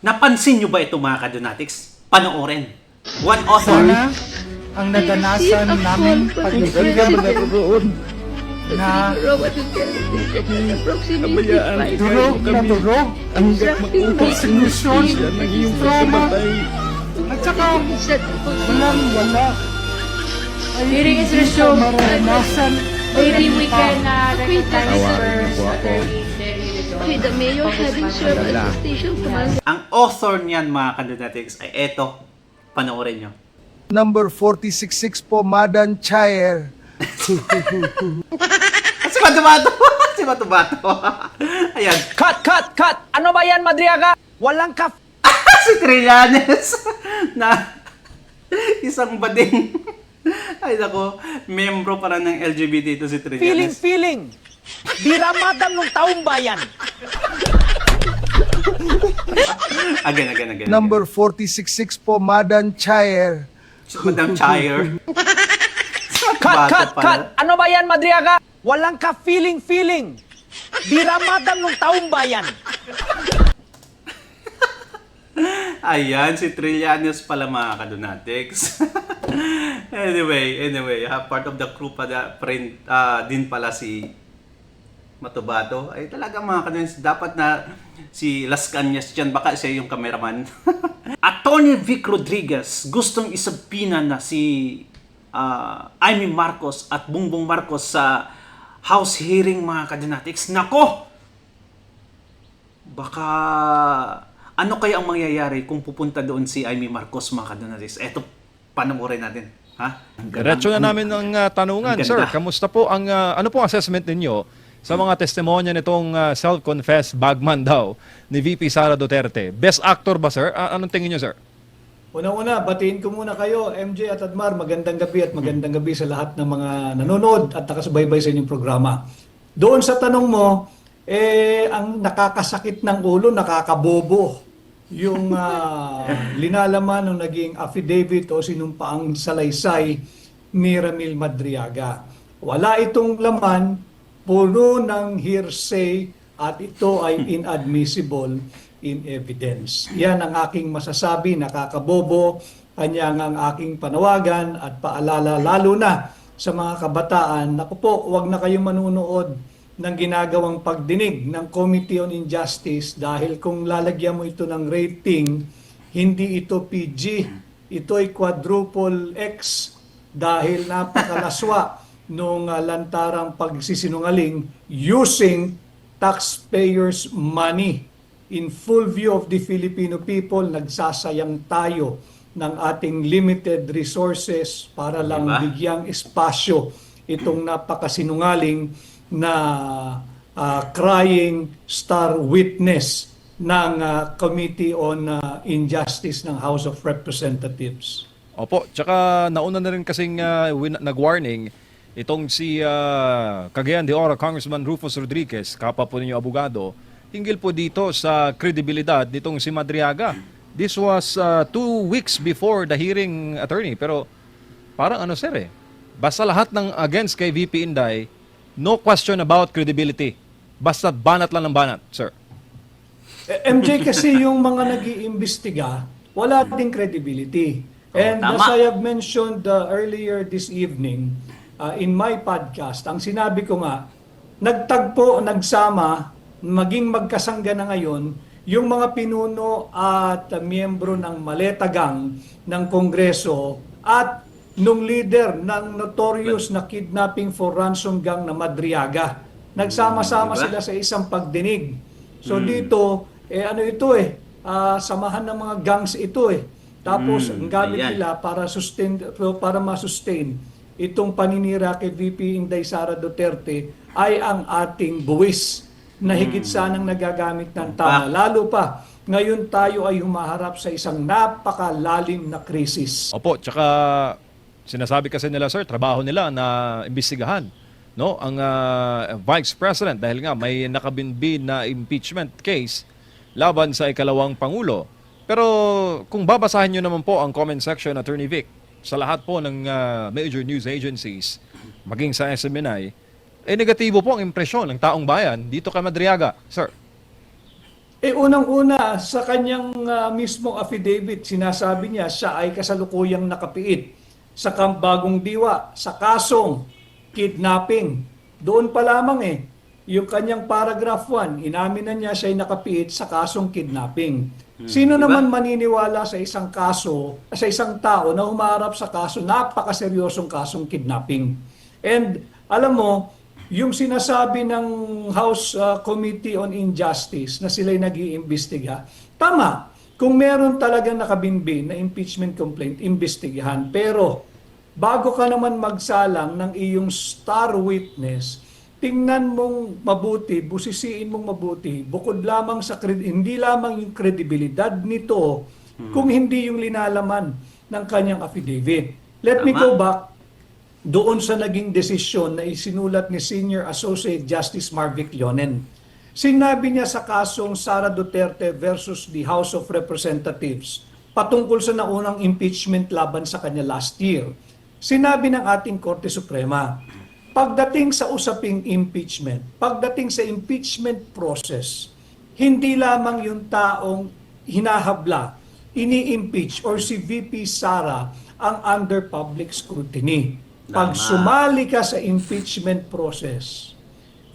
Napansin nyo ba ito mga kadonatics? Panoorin. One author. Sana ang nadanasan namin pag-ibig na durog na durog, persecution, trauma, at saka walang-wala Hearing is resumed. maranasan. Maybe we can recognize first With the mayor having served as the station commander. Ang author niyan mga kadonatics ay eto. Panoorin nyo. Number 466 po, Madan Chair. Si Matubato! Si Matubato! Ayan. Cut! Ano ba yan, Madriaga? Walang Si Trillanes na isang bading. Ay nako, membro para ng LGBT ito si Trillanes. feeling. Diramadan ng taong bayan. Again. Number 466 po, Madan Chair. Si Madam Chire. Si Matubato pala. Cut! Ano ba yan, Madriaga? Walang feeling. Diramadan ng taong bayan. Ayan, si Trillanes pala mga kadonatics. anyway, part of the crew pa din pala si Matubato. Ay talaga mga kadonatics, dapat na si Las Cañas dyan, baka siya yung cameraman. Attorney Vic Rodriguez gustong isabina na si Amy Marcos at Bongbong Marcos sa House hearing mga kadonatics. Nako! Baka ano kaya ang mangyayari kung pupunta doon si Amy Marcos mga kadonatics? Eto, panoorin natin. Ha? Diretso na namin ang tanungan, Ang sir. ganda. Kamusta po ang ano po assessment ninyo sa mga testimonya nitong self-confessed bagman daw ni VP Sara Duterte? Best actor ba, sir? Anong tingin niyo, sir? Una-una, batiin ko muna kayo, MJ at Admar. Magandang gabi at magandang gabi sa lahat ng mga nanonood at nakasubaybay sa inyong programa. Doon sa tanong mo, ang nakakasakit ng ulo, nakakabobo yung linalaman ng naging affidavit o sinumpaang salaysay ni Ramil Madriaga. Wala itong laman, puno ng hearsay at ito ay inadmissible in evidence. Yan ang aking masasabi, nakakabobo, kanya ang aking panawagan at paalala lalo na sa mga kabataan. Naku po, huwag na kayong manunood ng ginagawang pagdinig ng Committee on Injustice dahil kung lalagyan mo ito ng rating, hindi ito PG, ito ay quadruple X dahil napakalaswa nung lantarang pagsisinungaling using taxpayers' money. In full view of the Filipino people, nagsasayang tayo ng ating limited resources para lang Diba? bigyang espasyo itong napakasinungaling na crying star witness ng Committee on Injustice ng House of Representatives. Opo, tsaka nauna na rin kasing nag-warning itong si Cagayan de Oro Congressman Rufus Rodriguez, kapwa po ninyo abogado, hinggil po dito sa kredibilidad nitong si Madriaga. This was 2 weeks before the hearing, attorney. Pero parang ano, sir, basta lahat ng against kay VP Inday, no question about credibility. Basta banat lang ng banat, sir. MJ, kasi yung mga nag-iimbestiga, wala ding credibility. And tama. as I have mentioned earlier this evening in my podcast, ang sinabi ko nga, nagtagpo, nagsama, maging magkasangga na ngayon, yung mga pinuno at miyembro ng Maleta Gang ng Kongreso at nung leader ng notorious na kidnapping for ransom gang na Madriaga. Nagsama-sama Diba? sila sa isang pagdinig. So dito, ano ito samahan ng mga gangs ito Tapos ang gamit ayan. nila para ma-sustain itong paninira kay VP Inday Sara Duterte ay ang ating buwis na higit sanang nagagamit ng tama. Lalo pa, ngayon tayo ay humaharap sa isang napakalalim na krisis. Opo, tsaka sinasabi kasi nila, sir, trabaho nila na imbestigahan, no, ang Vice President dahil nga may nakabinbin na impeachment case laban sa ikalawang Pangulo. Pero kung babasahin nyo naman po ang comment section, Attorney Vic, sa lahat po ng major news agencies, maging sa SMNI, negatibo po ang impresyon ng taong bayan dito kay Madriaga, sir. Unang-una, sa kanyang mismong affidavit, sinasabi niya siya ay kasalukuyang nakapiit sa Bagong Diwa sa kasong kidnapping. Doon pa lamang yung kanyang paragraph 1, inamin na niya siya ay nakapiit sa kasong kidnapping. Sino diba? naman maniniwala sa isang kaso, sa isang tao na humarap sa kaso, napakaseryosong kasong kidnapping? And alam mo, yung sinasabi ng House Committee on Injustice na sila'y nag-iimbestiga, tama. Kung meron talagang nakabinbin na impeachment complaint, imbestigahan. Pero bago ka naman magsalang ng iyong star witness, tingnan mong mabuti, busisiin mong mabuti, bukod lamang sa hindi lamang yung kredibilidad nito, kung hindi yung linalaman ng kanyang affidavit. Let me go back doon sa naging desisyon na isinulat ni Senior Associate Justice Marvic Leonen. Sinabi niya sa kasong Sara Duterte versus the House of Representatives patungkol sa naunang impeachment laban sa kanya last year. Sinabi ng ating Korte Suprema, pagdating sa usaping impeachment, pagdating sa impeachment process, hindi lamang yung taong hinahabla, ini-impeach or si VP Sara ang under public scrutiny. Pag sumali ka sa impeachment process,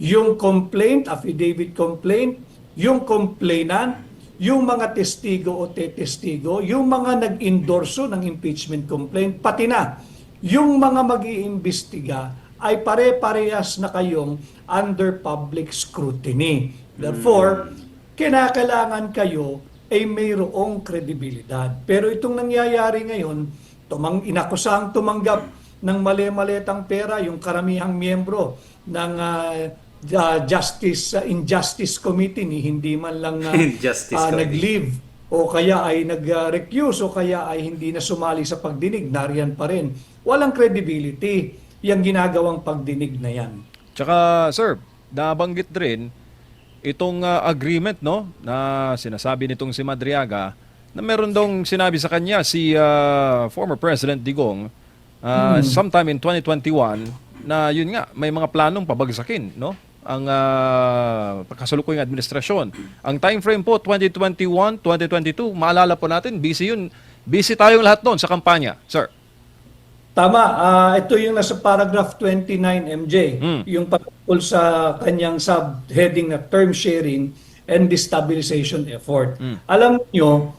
yung complaint, affidavit complaint, yung complainant, yung mga testigo o tetestigo, yung mga nag-endorso ng impeachment complaint, pati na yung mga mag-iimbestiga ay pare-parehas na kayong under public scrutiny. Therefore, kinakailangan kayo ay mayroong kredibilidad. Pero itong nangyayari ngayon, inakusahang tumanggap ng mali-maletang pera yung karamihang miyembro ng Injustice Committee ni hindi man lang nag-leave o kaya ay nag-recuse o kaya ay hindi na sumali sa pagdinig, nariyan pa rin. Walang credibility yung ginagawang pagdinig na yan. Tsaka, sir, nabanggit rin itong agreement, no, na sinasabi nitong si Madriaga na meron dong sinabi sa kanya si former President Digong sometime in 2021 na yun nga, may mga planong pabagsakin, no, ang kasalukuyang administrasyon. Ang time frame po, 2021, 2022, maalala po natin, busy yun. Busy tayong lahat doon sa kampanya, sir. Tama, ito yung nasa paragraph 29 MJ, yung patungkol sa kanyang subheading na term sharing and destabilization effort. Alam niyo,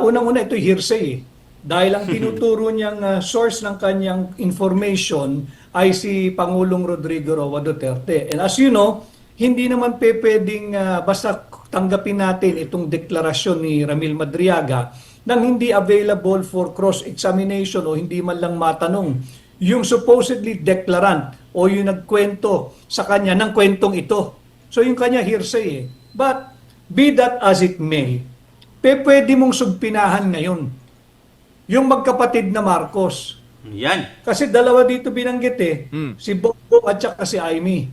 unang-una ito hearsay dahil ang tinuturo niyang source ng kanyang information ay si Pangulong Rodrigo Roa Duterte. And as you know, hindi naman pwedeng basta tanggapin natin itong deklarasyon ni Ramil Madriaga nang hindi available for cross-examination o hindi man lang matanong yung supposedly declarant o yung nagkwento sa kanya ng kwentong ito. So yung kanya hearsay But be that as it may, pwede mong sugpinahan ngayon yung magkapatid na Marcos. Yan. Kasi dalawa dito binanggit si Bongbong at saka si Amy.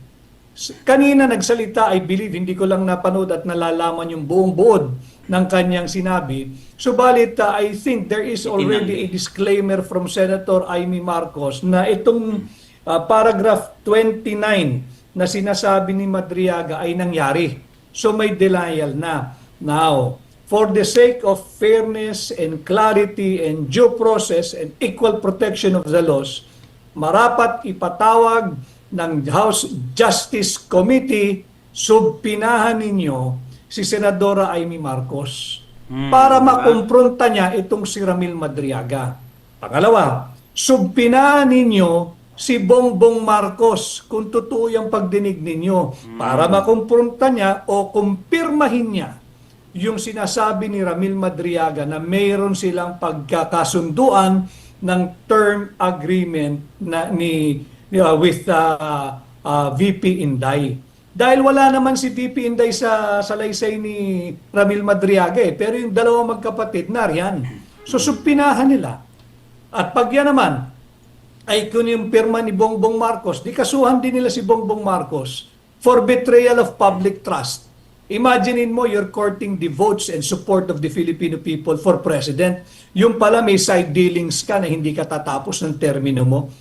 Kanina nagsalita, I believe, hindi ko lang napanood at nalalaman yung buong buod ng kanyang sinabi. Subalit, I think there is already a disclaimer from Senator Amy Marcos na itong paragraph 29 na sinasabi ni Madriaga ay nangyari. So may denial na. Now, for the sake of fairness and clarity and due process and equal protection of the laws, marapat ipatawag ng House Justice Committee, subpinahan ninyo si Senadora Amy Marcos para makumpronta niya itong si Ramil Madriaga. Pangalawa, subpinahan ninyo si Bongbong Marcos kung totoo yung pagdinig ninyo para makumpronta niya o kumpirmahin niya yung sinasabi ni Ramil Madriaga na mayroon silang pagkakasunduan ng term agreement na with VP Inday. Dahil wala naman si VP Inday sa salaysay ni Ramil Madriaga pero yung dalawang magkapatid nariyan. So subpinahan nila. At pag yan naman ay kung yung pirma ni Bongbong Marcos, di kasuhan din nila si Bongbong Marcos for betrayal of public trust. Imaginein mo, you're courting the votes and support of the Filipino people for president. Yung pala may side dealings ka na hindi ka tatapos ng termino mo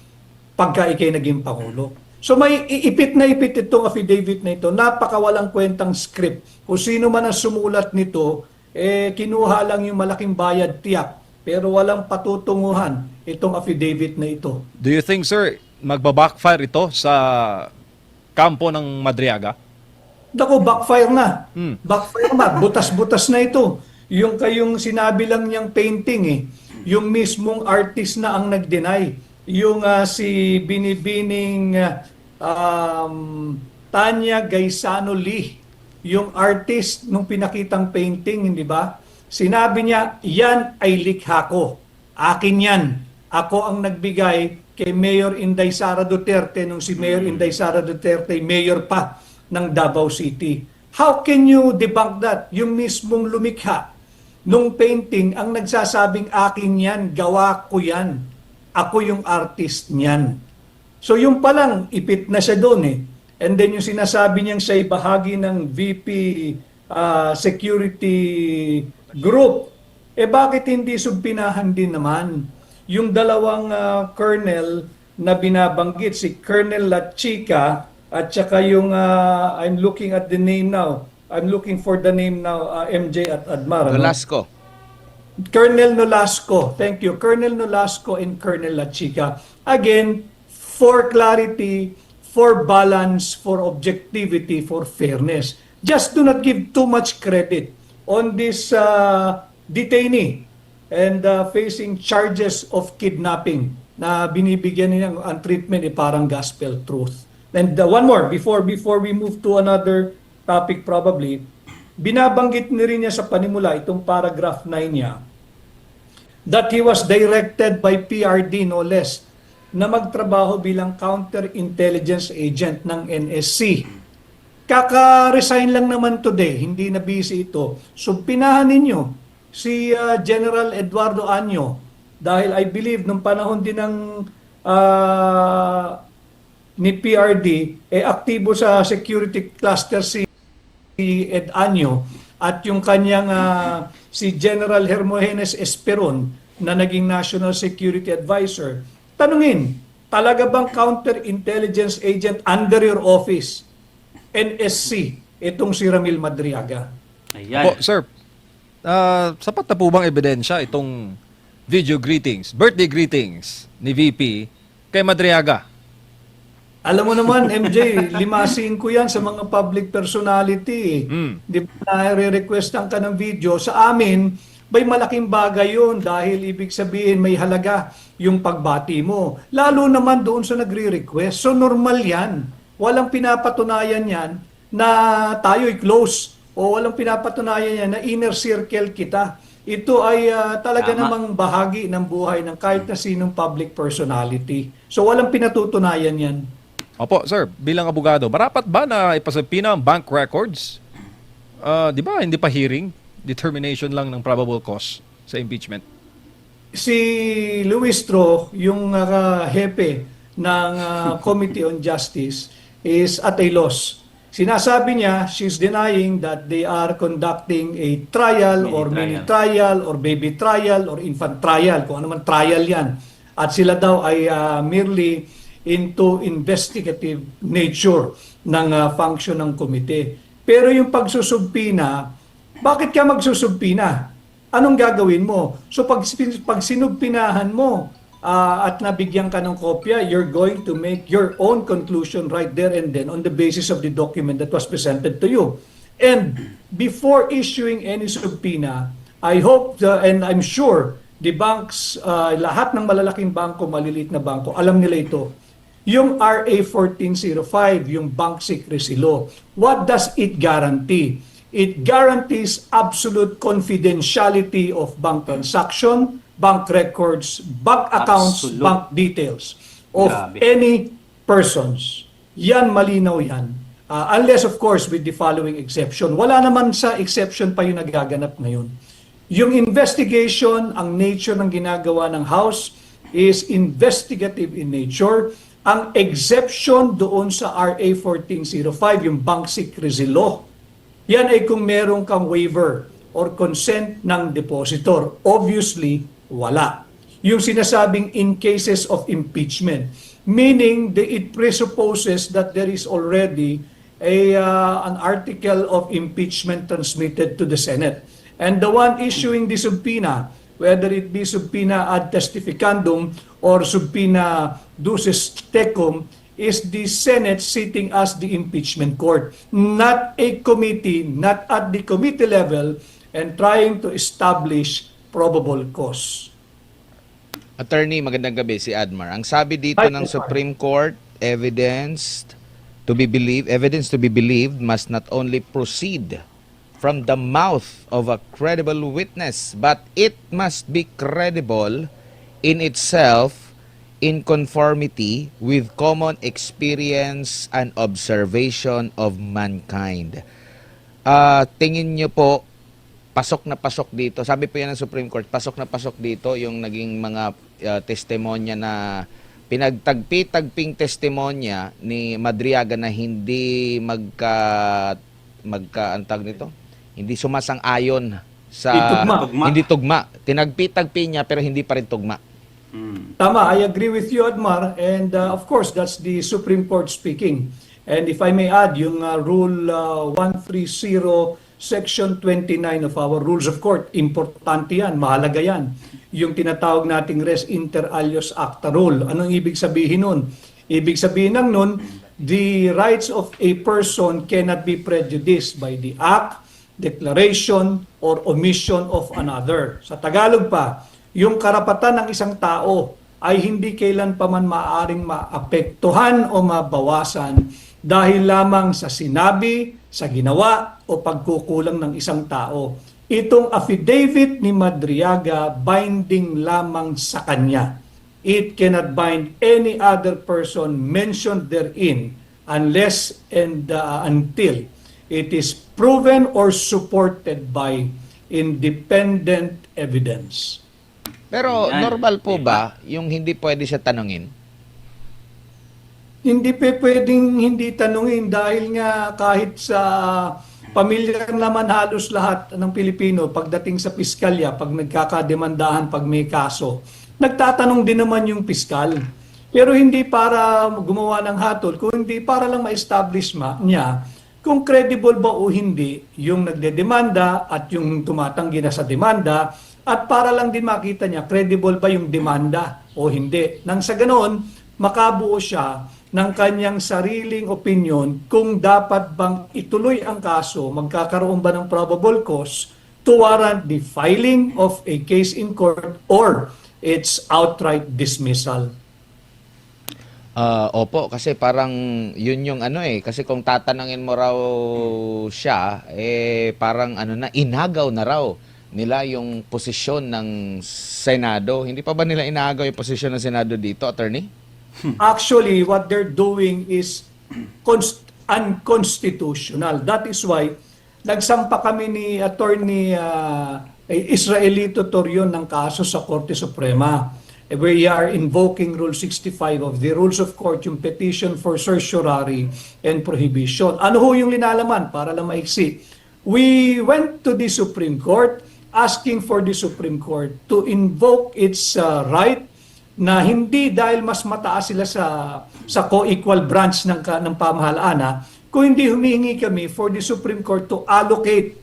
pagka ikay naging Pangulo. So may ipit na ipit itong affidavit na ito. Napakawalang kwentang script. Kung sino man ang sumulat nito, kinuha lang yung malaking bayad tiyak. Pero walang patutunguhan itong affidavit na ito. Do you think, sir, magbabackfire ito sa kampo ng Madriaga? Dako, backfire na. Backfire na. Butas-butas na ito. Yung kayong sinabi lang niyang painting yung mismong artist na ang nag-deny. Yung si Binibining Tanya Gaisano Lee, yung artist nung pinakitang painting, hindi ba? Sinabi niya, yan ay likha ko. Akin yan. Ako ang nagbigay kay Mayor Inday Sara Duterte nung si Mayor Inday Sara Duterte, mayor pa ng Davao City. How can you debunk that? Yung mismong lumikha nung painting ang nagsasabing akin yan, gawa ko yan. Ako yung artist niyan. So yung palang ipit na siya doon And then yung sinasabi niyang siya ay bahagi ng VP security group. Bakit hindi sumpinahan din naman yung dalawang colonel na binabanggit, si Colonel Lachica at saka yung I'm looking at the name now. I'm looking for the name now, MJ at Admar. Velasco. Colonel Nolasco. Thank you. Colonel Nolasco and Colonel Lachica. Again, for clarity, for balance, for objectivity, for fairness. Just do not give too much credit on this detainee and facing charges of kidnapping na binibigyan niya ang treatment parang gospel truth. And one more, before we move to another topic probably, binabanggit na rin niya sa panimula itong paragraph 9 niya that he was directed by PRD no less na magtrabaho bilang counterintelligence agent ng NSC. Kaka-resign lang naman today, hindi na busy ito. So pinahan ninyo si General Eduardo Anyo dahil I believe nung panahon din ng ni PRD aktibo sa security cluster si Ed Anyo at yung kanyang si General Hermogenes Esperon na naging National Security Advisor. Tanungin, talaga bang counterintelligence agent under your office, NSC, itong si Ramil Madriaga? Ayan. Po, sir, sapat na po bang ebidensya itong video greetings, birthday greetings ni VP kay Madriaga? Alam mo naman, MJ, 5-5 yan sa mga public personality. Di ba nare-requestan ka ng video? Sa amin, may malaking bagay yun dahil ibig sabihin may halaga yung pagbati mo. Lalo naman doon sa nagre-request. So normal yan. Walang pinapatunayan yan na tayo'y close o walang pinapatunayan yan na inner circle kita. Ito ay talaga namang bahagi ng buhay ng kahit na sinong public personality. So walang pinatutunayan yan. Opo, sir, bilang abogado, marapat ba na ipasabina ang bank records? Di ba, hindi pa hearing? Determination lang ng probable cause sa impeachment. Si Luis Tro, yung hepe ng Committee on Justice, is at a loss. Sinasabi niya, she's denying that they are conducting a trial or mini trial or baby trial or infant trial, kung ano man trial yan. At sila daw ay merely into investigative nature ng function ng komite. Pero yung pagsusubpina, bakit ka magsusubpina? Anong gagawin mo? So pag sinubpinahan mo at nabigyan ka ng kopya, you're going to make your own conclusion right there and then on the basis of the document that was presented to you. And before issuing any subpoena, I hope and I'm sure the banks, lahat ng malalaking bangko, maliliit na bangko, alam nila ito. Yung RA 1405, yung Bank Secrecy Law, what does it guarantee? It guarantees absolute confidentiality of bank transaction, bank records, bank accounts, Absolute. bank details of Grabe. any persons. Yan, malinaw yan. Unless of course with the following exception. Wala naman sa exception pa yung nagaganap ngayon. Yung investigation, ang nature ng ginagawa ng House is investigative in nature. Ang exception doon sa RA 1405, yung Bank Secrecy Law, yan ay kung meron kang waiver or consent ng depositor. Obviously, wala. Yung sinasabing in cases of impeachment, meaning it presupposes that there is already an article of impeachment transmitted to the Senate. And the one issuing the subpoena, whether it be subpoena ad testificandum or subpoena duces tecum, is the Senate sitting as the impeachment court, not a committee, not at the committee level, and trying to establish probable cause. Attorney, magandang gabi, si Admar. Ang sabi dito Hi, ng Admar. Supreme Court, evidence to be believed must not only proceed from the mouth of a credible witness, but it must be credible in itself, in conformity with common experience and observation of mankind. Tingin nyo po, pasok na pasok dito, sabi po yan ng Supreme Court, pasok na pasok dito yung naging mga testimonya na pinagtagpi-tagping testimonya ni Madriaga na hindi antag nito, hindi sumasang-ayon sa hindi tugma. Tinagpi-tagpi niya pero hindi pa rin tugma. Tama, I agree with you, Admar. And of course, that's the Supreme Court speaking. And if I may add, yung Rule 130, Section 29 of our Rules of Court, importante yan, mahalaga yan. Yung tinatawag nating res inter alios acta rule. Anong ibig sabihin nun? Ibig sabihin ng nun, the rights of a person cannot be prejudiced by the act, declaration, or omission of another. Sa Tagalog pa, yung karapatan ng isang tao ay hindi kailan pa man maaaring maapektuhan o mabawasan dahil lamang sa sinabi, sa ginawa o pagkukulang ng isang tao. Itong affidavit ni Madriaga binding lamang sa kanya. It cannot bind any other person mentioned therein unless and until it is proven or supported by independent evidence. Pero normal po ba yung hindi pwede siya tanungin? Hindi pwedeng hindi tanungin dahil nga kahit sa pamilyar naman halos lahat ng Pilipino pagdating sa piskalya, pag nagkakademandahan, pag may kaso, nagtatanong din naman yung piskal. Pero hindi para gumawa ng hatol, kundi para lang ma-establish niya kung credible ba o hindi yung nagdedemanda at yung tumatanggi na sa demanda, at para lang din makita niya credible ba yung demanda o hindi. Nang sa ganoon, makabuo siya ng kanyang sariling opinion kung dapat bang ituloy ang kaso, magkakaroon ba ng probable cause to warrant the filing of a case in court or its outright dismissal. Opo, kasi parang yun yung kasi kung tatanungin mo raw siya, parang inagaw na raw nila yung posisyon ng Senado. Hindi pa ba nila inagaw yung posisyon ng Senado dito, Attorney? Actually, what they're doing is unconstitutional. That is why nagsampa kami ni Attorney Israelito Torion ng kaso sa Korte Suprema. We are invoking Rule 65 of the Rules of Court, yung petition for certiorari and prohibition. Ano ho yung linalaman? Para lang maiksi. We went to the Supreme Court asking for the Supreme Court to invoke its right na hindi dahil mas mataas sila sa co-equal branch ng pamahalaan, kung hindi humihingi kami for the Supreme Court to allocate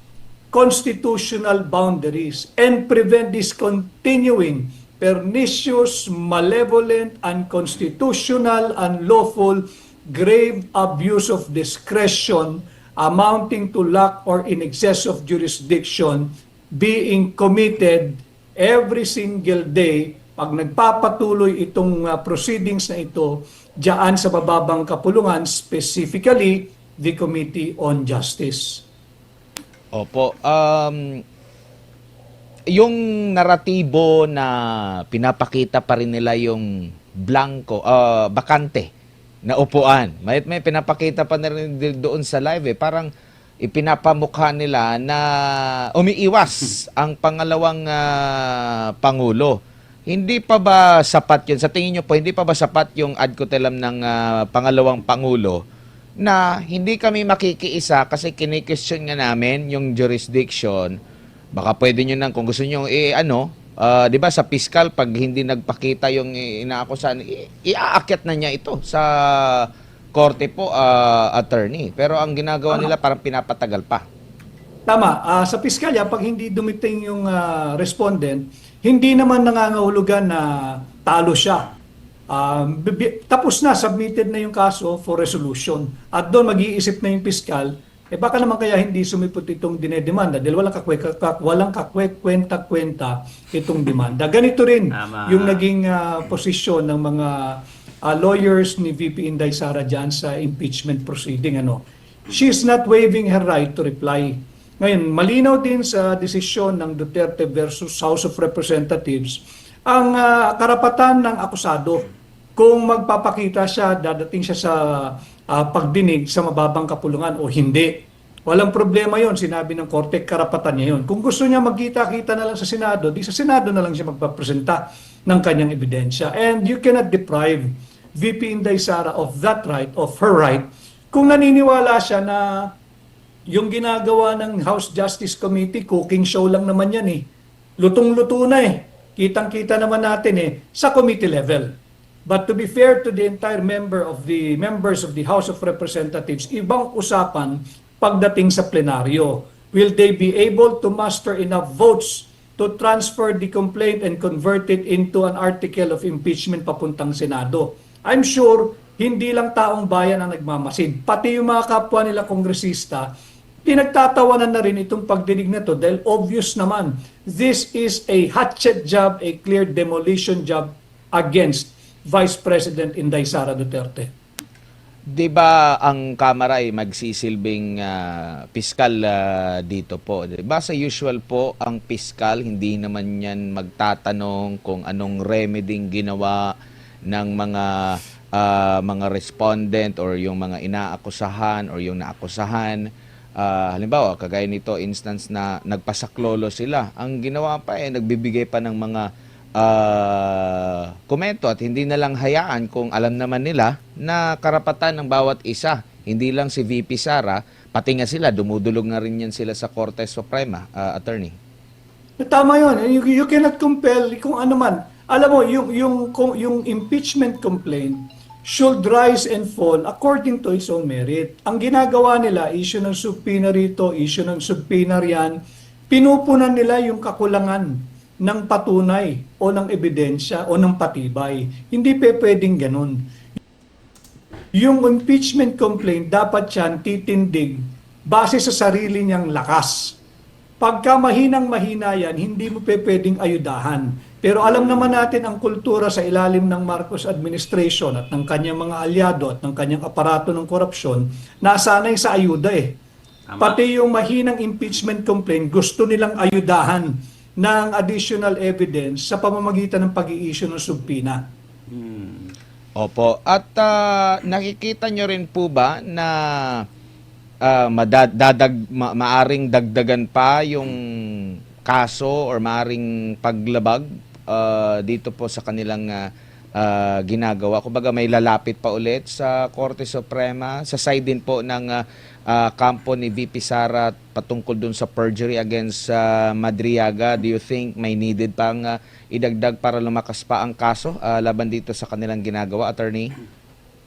constitutional boundaries and prevent this continuing pernicious, malevolent, unconstitutional, unlawful, grave abuse of discretion amounting to lack or in excess of jurisdiction being committed every single day pag nagpapatuloy itong proceedings na ito diyan sa mababang kapulungan, specifically the Committee on Justice. Opo. Yung naratibo na pinapakita pa rin nila yung bakante na upuan. May pinapakita pa na rin doon sa live parang ipinapamukha nila na umiiwas ang pangalawang Pangulo. Hindi pa ba sapat yun? Sa tingin nyo po, hindi pa ba sapat yung ad cotelem ng pangalawang Pangulo na hindi kami makikiisa kasi kini-question nga namin yung jurisdiction? Baka pwede nyo nang, kung gusto nyo 'Di ba sa piskal pag hindi nagpakita yung inaakusahan, iaakyat na niya ito sa korte po, attorney. Pero ang ginagawa nila parang pinapatagal pa. Tama. Sa piskalya, pag hindi dumiting yung respondent, hindi naman nangangahulugan na talo siya. Tapos na, submitted na yung kaso for resolution. At doon mag-iisip na yung piskal, baka naman kaya hindi sumipot itong dinedemanda dahil walang kakwenta-kwenta itong demanda. Ganito rin Tama. yung naging posisyon ng mga lawyers ni VP Inday Sara dyan sa impeachment proceeding. She is not waiving her right to reply. Ngayon, malinaw din sa desisyon ng Duterte versus House of Representatives ang karapatan ng akusado kung magpapakita siya, dadating siya sa pagdinig sa mababang kapulungan o hindi. Walang problema yon, sinabi ng korte, karapatan niya yon. Kung gusto niya magkita-kita na lang sa Senado, di sa Senado na lang siya magpapresenta ng kanyang ebidensya. And you cannot deprive VP Inday Sara of that right, of her right, kung naniniwala siya na yung ginagawa ng House Justice Committee, cooking show lang naman yan eh. Lutong-luto na eh. Kitang-kita naman natin sa committee level. But to be fair to the entire members of the House of Representatives, ibang usapan pagdating sa plenaryo. Will they be able to muster enough votes to transfer the complaint and convert it into an article of impeachment papuntang Senado? I'm sure hindi lang taong bayan ang nagmamasid. Pati yung mga kapwa nila kongresista, pinagtatawanan na rin itong pagdinig na to dahil obvious naman, this is a hatchet job, a clear demolition job against Vice President Inday Sara Duterte. 'Di ba ang Kamara ay magsisilbing piskal dito po? 'Di ba sa usual po ang piskal hindi naman yan magtatanong kung anong remedying ginawa ng mga respondent or yung mga inaakusahan or yung naakusahan. Halimbawa, kagaya nito instance na nagpasaklolo sila. Ang ginawa pa nagbibigay pa ng mga komento at hindi na lang hayaan kung alam naman nila na karapatan ng bawat isa. Hindi lang si VP Sara, pati nga sila, dumudulog nga rin yan sila sa Korte Suprema, attorney. Tama yun. You cannot compel kung ano man. Alam mo, yung impeachment complaint should rise and fall according to its own merit. Ang ginagawa nila, issue ng subpoena rito, issue ng subpoena riyan, pinupunan nila yung kakulangan ng patunay o ng ebidensya o ng patibay. Hindi pwedeng ganun. Yung impeachment complaint, dapat yan titindig base sa sarili niyang lakas. Pagka mahinang-mahina yan, hindi mo pwedeng ayudahan. Pero alam naman natin ang kultura sa ilalim ng Marcos administration at ng kanyang mga alyado at ng kanyang aparato ng korupsyon, nasanay sa ayuda Tama. Pati yung mahinang impeachment complaint, gusto nilang ayudahan ng additional evidence sa pamamagitan ng pag-i-issue ng subpoena. Opo. At nakikita nyo rin po ba na maaring dagdagan pa yung kaso or maaring paglabag dito po sa kanilang ginagawa? Kumbaga may lalapit pa ulit sa Korte Suprema, sa side din po ng kampo ni VP Sara patungkol dun sa perjury against Madriaga. Do you think may needed pang idagdag para lumakas pa ang kaso laban dito sa kanilang ginagawa, attorney?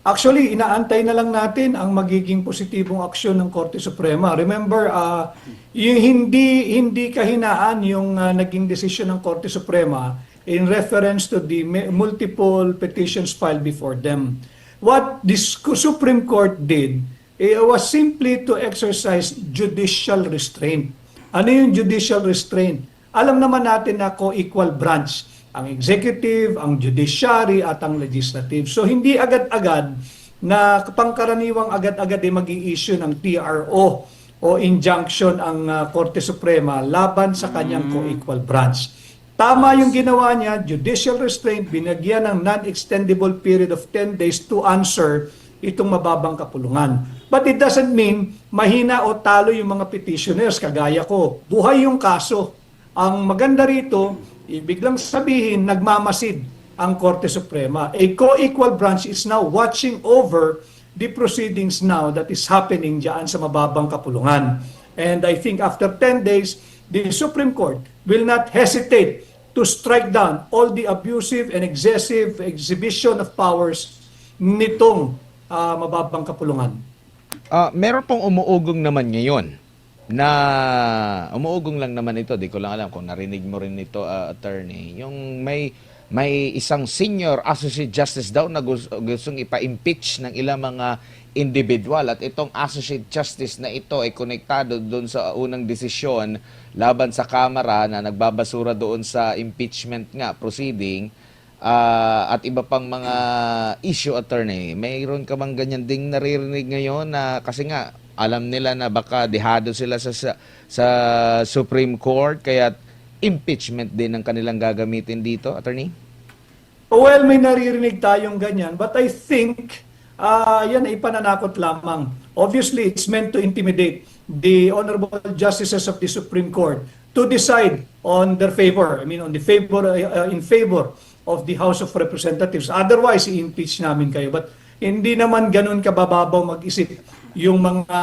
Actually, inaantay na lang natin ang magiging positibong aksyon ng Korte Suprema. Remember, yung hindi kahinaan yung naging desisyon ng Korte Suprema in reference to the multiple petitions filed before them. What the Supreme Court did was simply to exercise judicial restraint. Ano yung judicial restraint? Alam naman natin na co-equal branch ang executive, ang judiciary, at ang legislative. So, hindi agad-agad na pangkaraniwang agad-agad mag-i-issue ng TRO o injunction ang Korte Suprema laban sa kanyang co-equal branch. Tama yung ginawa niya, judicial restraint, binagyan ng non-extendable period of 10 days to answer itong mababang kapulungan. But it doesn't mean mahina o talo yung mga petitioners, kagaya ko. Buhay yung kaso. Ang maganda rito, ibig lang sabihin, nagmamasid ang Korte Suprema. A co-equal branch is now watching over the proceedings now that is happening diyan sa mababang kapulungan. And I think after 10 days, the Supreme Court will not hesitate to strike down all the abusive and excessive exhibition of powers nitong mababang kapulungan. Meron pong umuugong naman ngayon na umuugong lang naman ito, di ko lang alam kung narinig mo rin ito, attorney, yung may isang senior associate justice daw na gustong ipa-impeach ng ilang mga individual at itong associate justice na ito ay konektado doon sa unang desisyon laban sa Kamara na nagbabasura doon sa impeachment nga proceeding at iba pang mga issue, attorney. Mayroon ka bang ganyan ding naririnig ngayon na kasi nga alam nila na baka dehado sila sa Supreme Court kaya impeachment din ang kanilang gagamitin dito, attorney? Well, may naririnig tayong ganyan, but I think yan ay pananakot lamang. Obviously, it's meant to intimidate the honorable justices of the Supreme Court to decide on their favor. I mean, on the favor in favor of the House of Representatives. Otherwise, i-impeach namin kayo. But hindi naman ganun kabababaw mag-isip yung mga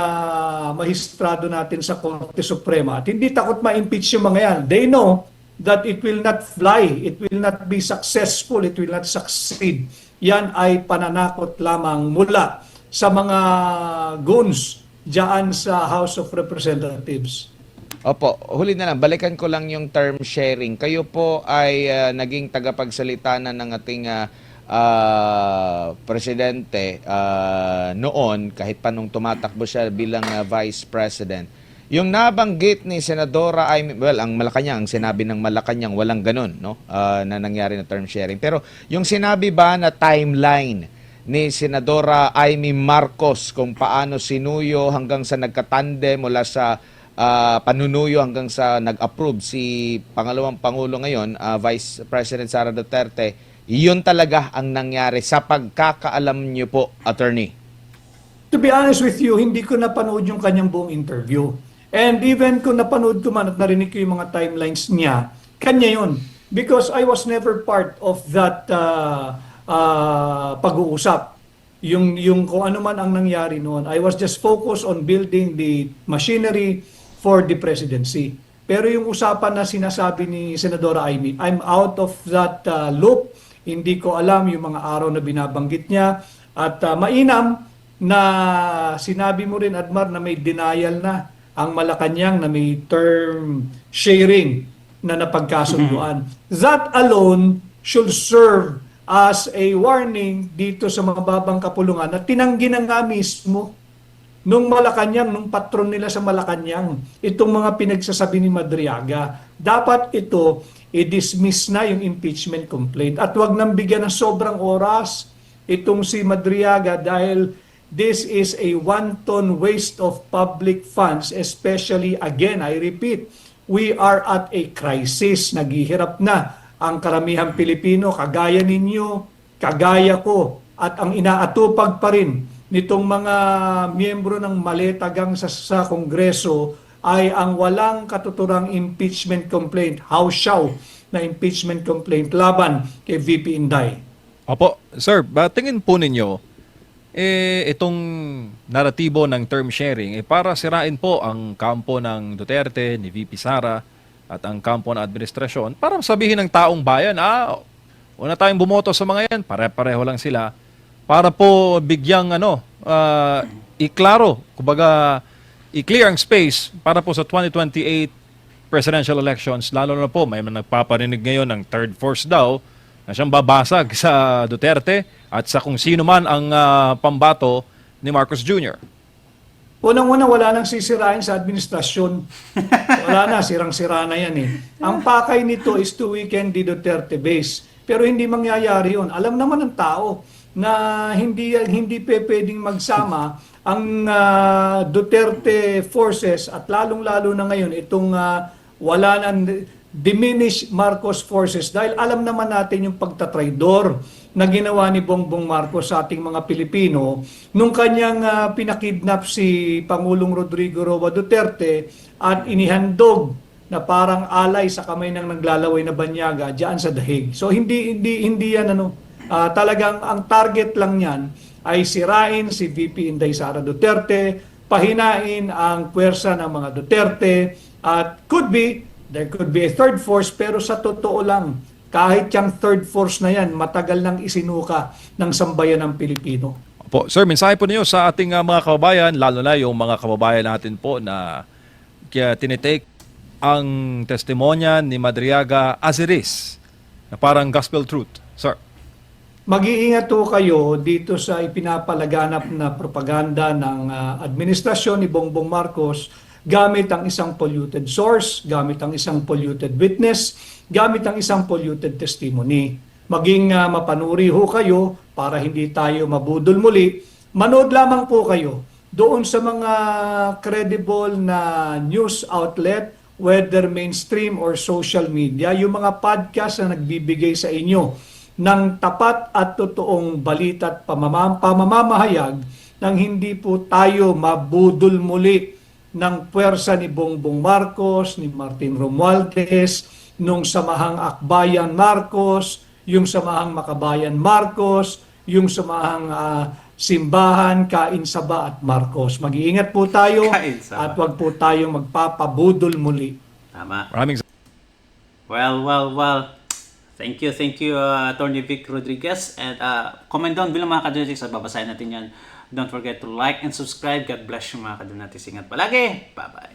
mahistrado natin sa Korte Suprema. At hindi takot ma-impeach yung mga yan. They know that it will not fly, it will not be successful, it will not succeed. Yan ay pananakot lamang mula sa mga goons dyan sa House of Representatives. Opo, huli na lang, balikan ko lang yung term sharing. Kayo po ay naging tagapagsalita na ng ating presidente noon, kahit pa nung tumatakbo siya bilang vice president. Yung nabanggit ni Senadora Amy, well, ang Malacanang, sinabi ng Malacanang, walang ganun, no? Na nangyari na term sharing. Pero yung sinabi ba na timeline ni Senadora Amy Marcos kung paano sinuyo hanggang sa nagkatande mula sa panunuyo hanggang sa nag-approve si pangalawang Pangulo ngayon, Vice President Sara Duterte, yun talaga ang nangyari sa pagkakaalam niyo po, attorney? To be honest with you, hindi ko napanood yung kanyang buong interview. And even kung napanood ko man at narinig ko yung mga timelines niya, kanya yun. Because I was never part of that pag-uusap. Yung kung ano man ang nangyari noon, I was just focused on building the machinery for the presidency. Pero yung usapan na sinasabi ni Senadora Amy, I'm out of that loop. Hindi ko alam yung mga araw na binabanggit niya. At mainam na sinabi mo rin, Admar, na may denial na ang Malacanang na may term sharing na napagkasunduan. That alone should serve as a warning dito sa mababang kapulungan na tinanggi na nga mismo nung Malacanang, nung patron nila sa Malacanang, itong mga pinagsasabi ni Madriaga. Dapat ito, i-dismiss na yung impeachment complaint at wag nang bigyan ng sobrang oras itong si Madriaga dahil this is a wanton waste of public funds, especially, again, I repeat, we are at a crisis. Naghihirap na ang karamihang Pilipino, kagaya ninyo, kagaya ko, at ang inaatupag pa rin nitong mga miyembro ng maletagang sa Kongreso ay ang walang katuturang impeachment complaint, House na impeachment complaint laban kay VP Inday. Opo, sir, tingin po ninyo, itong naratibo ng term sharing, para sirain po ang kampo ng Duterte, ni VP Sara, at ang kampo ng administrasyon, para sabihin ng taong bayan, una tayong bumoto sa mga yan, pare-pareho lang sila, para po bigyang iklaro, kumbaga i-clear ang space para po sa 2028 presidential elections, lalo na po may nagpaparinig ngayon ng third force daw na siyang babasag sa Duterte at sa kung sino man ang pambato ni Marcos Jr. Unang-una, wala nang sisirain sa administrasyon. Wala na, sirang-sira na yan eh. Ang pakay nito is to weaken the Duterte base. Pero hindi mangyayari yun. Alam naman ng tao na hindi pwedeng magsama ang Duterte forces at lalong-lalo na ngayon itong wala nang diminish Marcos forces dahil alam naman natin yung pagtatraidor na ginawa ni Bongbong Marcos sa ating mga Pilipino nung kanyang pinakidnap si Pangulong Rodrigo Roa Duterte at inihandog na parang alay sa kamay ng naglalaway na banyaga diyan sa Dahig. So hindi yan talagang ang target lang niyan ay sirain si VP Inday Sara Duterte, pahinain ang puwersa ng mga Duterte at could be There could be a third force, pero sa totoo lang, kahit yung third force na yan, matagal nang isinuka ng sambayan ng Pilipino. Po, sir, mensahe po niyo sa ating mga kababayan, lalo na yung mga kababayan natin po na kaya tinitake ang testimonya ni Madriaga as it is, na parang gospel truth. Sir. Mag-iingat po kayo dito sa ipinapalaganap na propaganda ng administrasyon ni Bongbong Marcos gamit ang isang polluted source, gamit ang isang polluted witness, gamit ang isang polluted testimony. Maging mapanuri ho kayo para hindi tayo mabudol muli. Manood lamang po kayo doon sa mga credible na news outlet, whether mainstream or social media, yung mga podcast na nagbibigay sa inyo ng tapat at totoong balita at pamamahayag nang hindi po tayo mabudol muli ng puwersa ni Bongbong Marcos, ni Martin Romualdez, nung Samahang Akbayan Marcos, yung Samahang Makabayan Marcos, yung Samahang Simbahan, Kainsaba at Marcos. Mag-iingat po tayo Kainsaba. at wag po tayo magpapabudol muli. Tama. Maraming Well. Thank you, Attorney Vic Rodriguez. And comment down below mga kadunatics at babasahin natin yan. Don't forget to like and subscribe. God bless you mga kadunatics. Ingat palagi. Bye-bye.